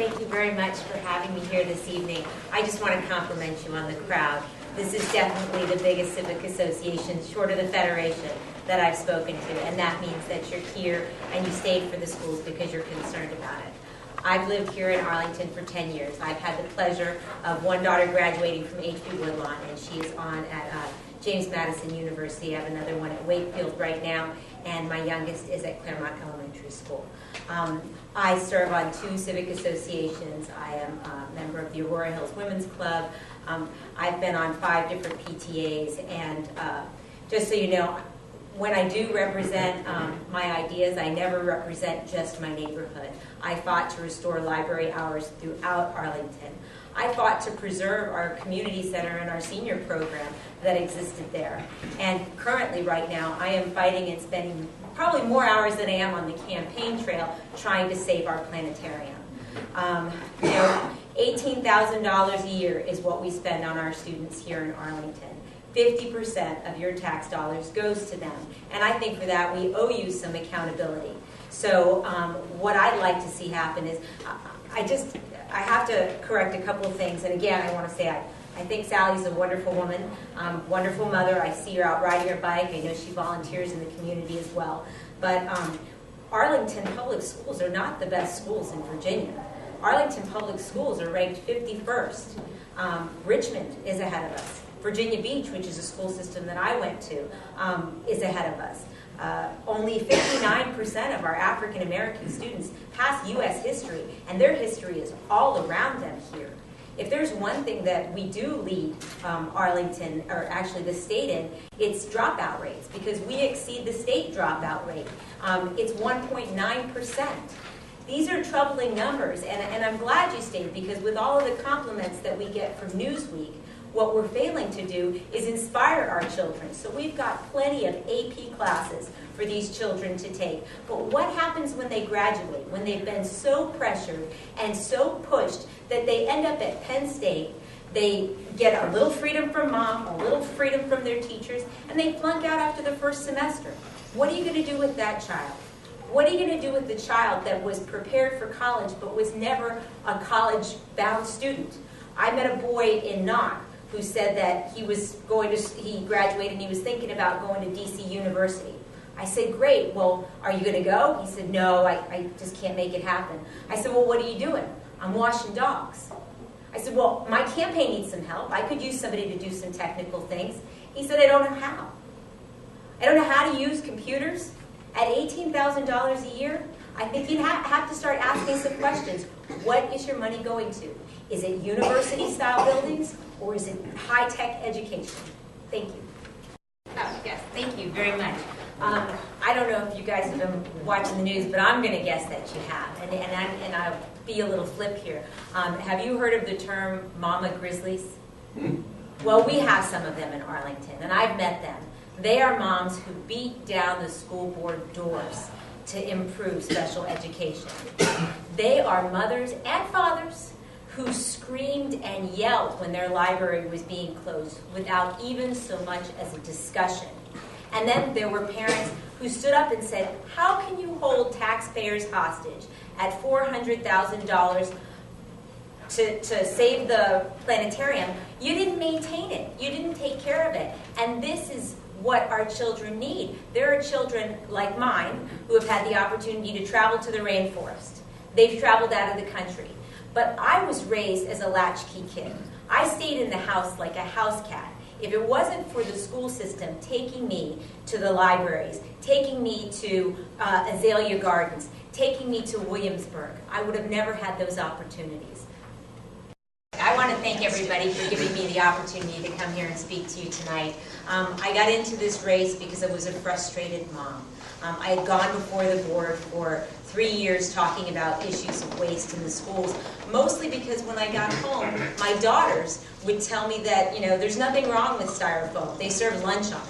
thank you very much for having me here this evening. I just want to compliment you on the crowd. This is definitely the biggest civic association, short of the Federation, that I've spoken to, and that means that you're here and you stayed for the schools because you're concerned about it. I've lived here in Arlington for 10 years. I've had the pleasure of one daughter graduating from H.B. Woodlawn, and she is on at James Madison University. I have another one at Wakefield right now, and my youngest is at Claremont Elementary School. I serve on 2 civic associations. I am a member of the Aurora Hills Women's Club. I've been on 5 different PTAs, and just so you know, when I do represent my ideas, I never represent just my neighborhood. I fought to restore library hours throughout Arlington. I fought to preserve our community center and our senior program that existed there. And currently, right now, I am fighting and spending probably more hours than I am on the campaign trail trying to save our planetarium. You know, $18,000 a year is what we spend on our students here in Arlington. 50% of your tax dollars goes to them. And I think for that we owe you some accountability. So what I'd like to see happen is, I have to correct a couple of things. And again, I want to say I think Sally's a wonderful woman, wonderful mother. I see her out riding her bike. I know she volunteers in the community as well. But Arlington Public Schools are not the best schools in Virginia. Arlington Public Schools are ranked 51st. Richmond is ahead of us. Virginia Beach, which is a school system that I went to, is ahead of us. Only 59% of our African American students pass U.S. history, and their history is all around them here. If there's one thing that we do lead Arlington, or actually the state in, it's dropout rates, because we exceed the state dropout rate. It's 1.9%. These are troubling numbers, and I'm glad you stayed, because with all of the compliments that we get from Newsweek, what we're failing to do is inspire our children. So we've got plenty of AP classes for these children to take. But what happens when they graduate, when they've been so pressured and so pushed that they end up at Penn State, they get a little freedom from mom, a little freedom from their teachers, and they flunk out after the first semester? What are you going to do with that child? What are you going to do with the child that was prepared for college but was never a college-bound student? I met a boy in Knott who said that he graduated and he was thinking about going to DC University. I said, great, well, are you going to go? He said, no, I just can't make it happen. I said, well, what are you doing? I'm washing dogs. I said, well, my campaign needs some help. I could use somebody to do some technical things. He said, I don't know how. I don't know how to use computers. At $18,000 a year, I think you have to start asking some questions. What is your money going to? Is it university-style buildings, or is it high-tech education? Thank you. Oh, yes, thank you very much. I don't know if you guys have been watching the news, but I'm going to guess that you have. And I'll be a little flip here. Have you heard of the term mama grizzlies? Well, we have some of them in Arlington, and I've met them. They are moms who beat down the school board doors to improve special education. They are mothers and fathers who screamed and yelled when their library was being closed without even so much as a discussion. And then there were parents who stood up and said, how can you hold taxpayers hostage at $400,000 to save the planetarium? You didn't maintain it. You didn't take care of it. And this is what our children need. There are children like mine who have had the opportunity to travel to the rainforest. They've traveled out of the country. But I was raised as a latchkey kid. I stayed in the house like a house cat. If it wasn't for the school system taking me to the libraries, taking me to Azalea Gardens, taking me to Williamsburg, I would have never had those opportunities. I want to thank everybody for giving me the opportunity to come here and speak to you tonight. I got into this race because I was a frustrated mom. I had gone before the board for 3 years talking about issues of waste in the schools, mostly because when I got home, my daughters would tell me that, there's nothing wrong with styrofoam. They serve lunch on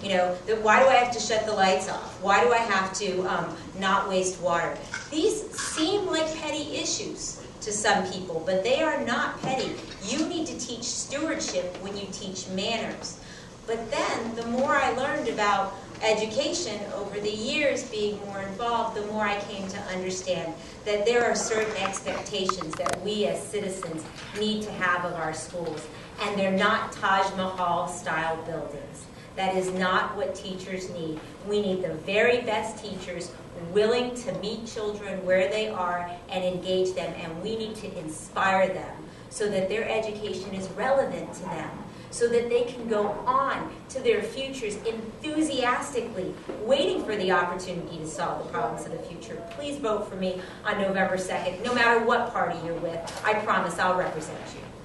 it. Why do I have to shut the lights off? Why do I have to not waste water? These seem like petty issues to some people, but they are not petty. You need to teach stewardship when you teach manners. But then, the more I learned about education, over the years being more involved, the more I came to understand that there are certain expectations that we as citizens need to have of our schools, and they're not Taj Mahal style buildings. That is not what teachers need. We need the very best teachers willing to meet children where they are and engage them, and we need to inspire them so that their education is relevant to them, so that they can go on to their futures enthusiastically, waiting for the opportunity to solve the problems of the future. Please vote for me on November 2nd, no matter what party you're with. I promise I'll represent you.